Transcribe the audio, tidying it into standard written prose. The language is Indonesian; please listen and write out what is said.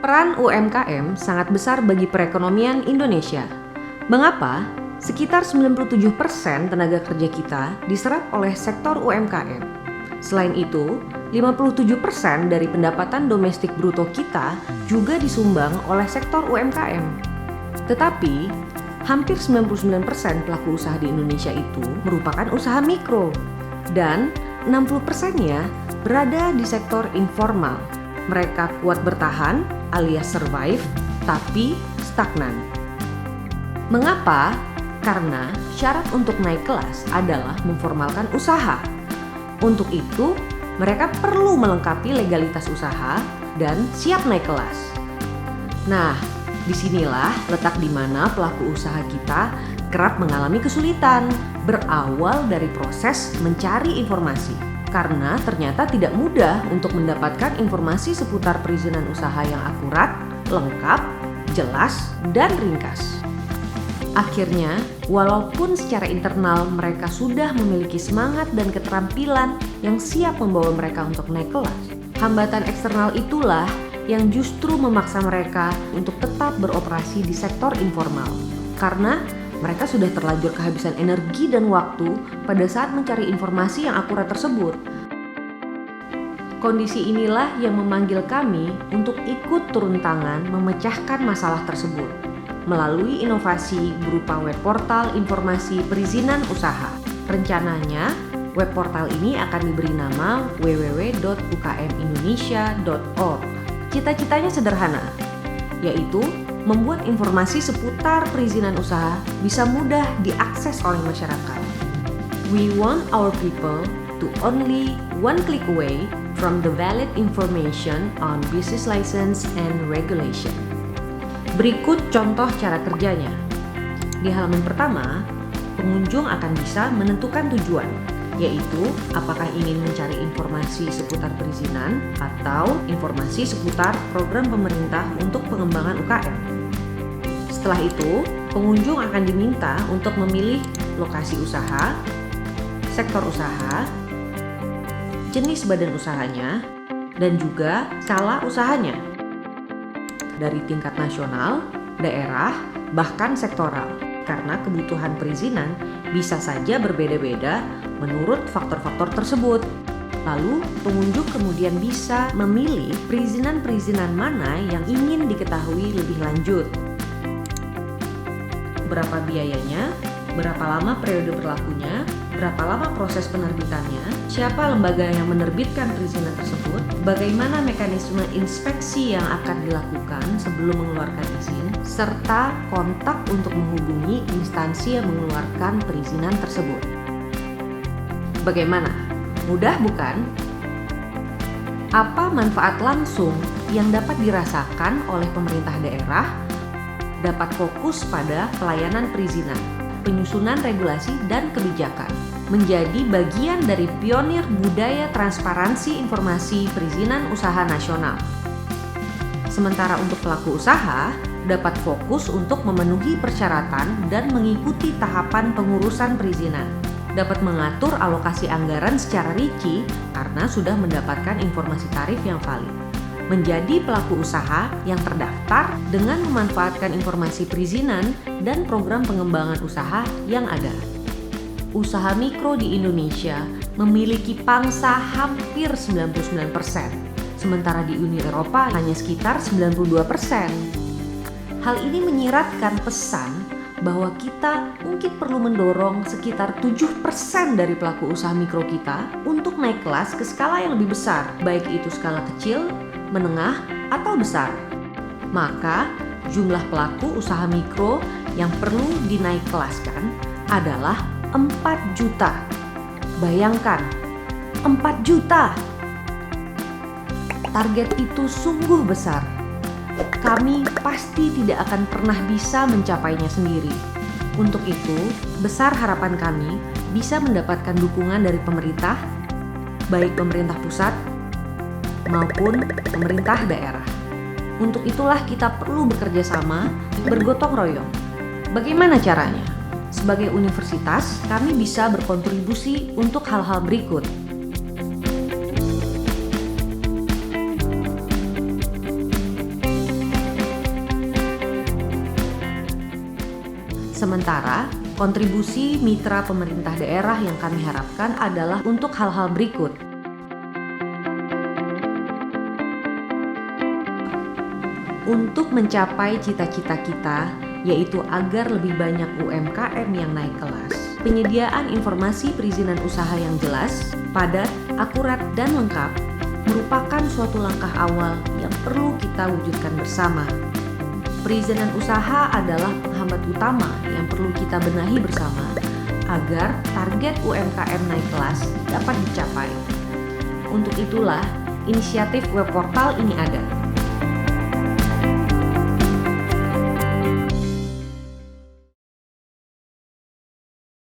Peran UMKM sangat besar bagi perekonomian Indonesia. Mengapa? Sekitar 97% tenaga kerja kita diserap oleh sektor UMKM. Selain itu, 57% dari pendapatan domestik bruto kita juga disumbang oleh sektor UMKM. Tetapi, hampir 99% pelaku usaha di Indonesia itu merupakan usaha mikro. Dan 60%-nya berada di sektor informal. Mereka kuat bertahan alias survive, tapi stagnan. Mengapa? Karena syarat untuk naik kelas adalah memformalkan usaha. Untuk itu, mereka perlu melengkapi legalitas usaha dan siap naik kelas. Nah, disinilah letak di mana pelaku usaha kita kerap mengalami kesulitan, berawal dari proses mencari informasi. Karena ternyata tidak mudah untuk mendapatkan informasi seputar perizinan usaha yang akurat, lengkap, jelas, dan ringkas. Akhirnya, walaupun secara internal mereka sudah memiliki semangat dan keterampilan yang siap membawa mereka untuk naik kelas, hambatan eksternal itulah yang justru memaksa mereka untuk tetap beroperasi di sektor informal. Karena mereka sudah terlanjur kehabisan energi dan waktu pada saat mencari informasi yang akurat tersebut. Kondisi inilah yang memanggil kami untuk ikut turun tangan memecahkan masalah tersebut melalui inovasi berupa web portal informasi perizinan usaha. Rencananya, web portal ini akan diberi nama www.ukmindonesia.org. Cita-citanya sederhana, yaitu membuat informasi seputar perizinan usaha bisa mudah diakses oleh masyarakat. We want our people to only one click away from the valid information on business license and regulation. Berikut contoh cara kerjanya. Di halaman pertama, pengunjung akan bisa menentukan tujuan, yaitu apakah ingin mencari informasi seputar perizinan atau informasi seputar program pemerintah untuk pengembangan UKM. Setelah itu, pengunjung akan diminta untuk memilih lokasi usaha, sektor usaha, jenis badan usahanya, dan juga skala usahanya. Dari tingkat nasional, daerah, bahkan sektoral. Karena kebutuhan perizinan bisa saja berbeda-beda menurut faktor-faktor tersebut. Lalu, pengunjung kemudian bisa memilih perizinan-perizinan mana yang ingin diketahui lebih lanjut. Berapa biayanya, berapa lama periode berlakunya, berapa lama proses penerbitannya, siapa lembaga yang menerbitkan perizinan tersebut, bagaimana mekanisme inspeksi yang akan dilakukan sebelum mengeluarkan izin, serta kontak untuk menghubungi instansi yang mengeluarkan perizinan tersebut. Bagaimana? Mudah bukan? Apa manfaat langsung yang dapat dirasakan oleh pemerintah daerah? Dapat fokus pada pelayanan perizinan, penyusunan regulasi dan kebijakan, menjadi bagian dari pionir budaya transparansi informasi perizinan usaha nasional. Sementara untuk pelaku usaha, dapat fokus untuk memenuhi persyaratan dan mengikuti tahapan pengurusan perizinan. Dapat mengatur alokasi anggaran secara rinci karena sudah mendapatkan informasi tarif yang valid. Menjadi pelaku usaha yang terdaftar dengan memanfaatkan informasi perizinan dan program pengembangan usaha yang ada. Usaha mikro di Indonesia memiliki pangsa hampir 99%, sementara di Uni Eropa hanya sekitar 92%. Hal ini menyiratkan pesan bahwa kita mungkin perlu mendorong sekitar 7% dari pelaku usaha mikro kita untuk naik kelas ke skala yang lebih besar, baik itu skala kecil, menengah, atau besar. Maka, jumlah pelaku usaha mikro yang perlu dinaik kelaskan adalah 4 juta. Bayangkan, 4 juta. Target itu sungguh besar. Kami pasti tidak akan pernah bisa mencapainya sendiri. Untuk itu, besar harapan kami bisa mendapatkan dukungan dari pemerintah, baik pemerintah pusat maupun pemerintah daerah. Untuk itulah kita perlu bekerja sama, bergotong royong. Bagaimana caranya? Sebagai universitas, kami bisa berkontribusi untuk hal-hal berikut. Sementara, kontribusi mitra pemerintah daerah yang kami harapkan adalah untuk hal-hal berikut. Untuk mencapai cita-cita kita, yaitu agar lebih banyak UMKM yang naik kelas, penyediaan informasi perizinan usaha yang jelas, padat, akurat, dan lengkap merupakan suatu langkah awal yang perlu kita wujudkan bersama. Perizinan usaha adalah penghambat utama yang perlu kita benahi bersama agar target UMKM naik kelas dapat dicapai. Untuk itulah, inisiatif web portal ini ada.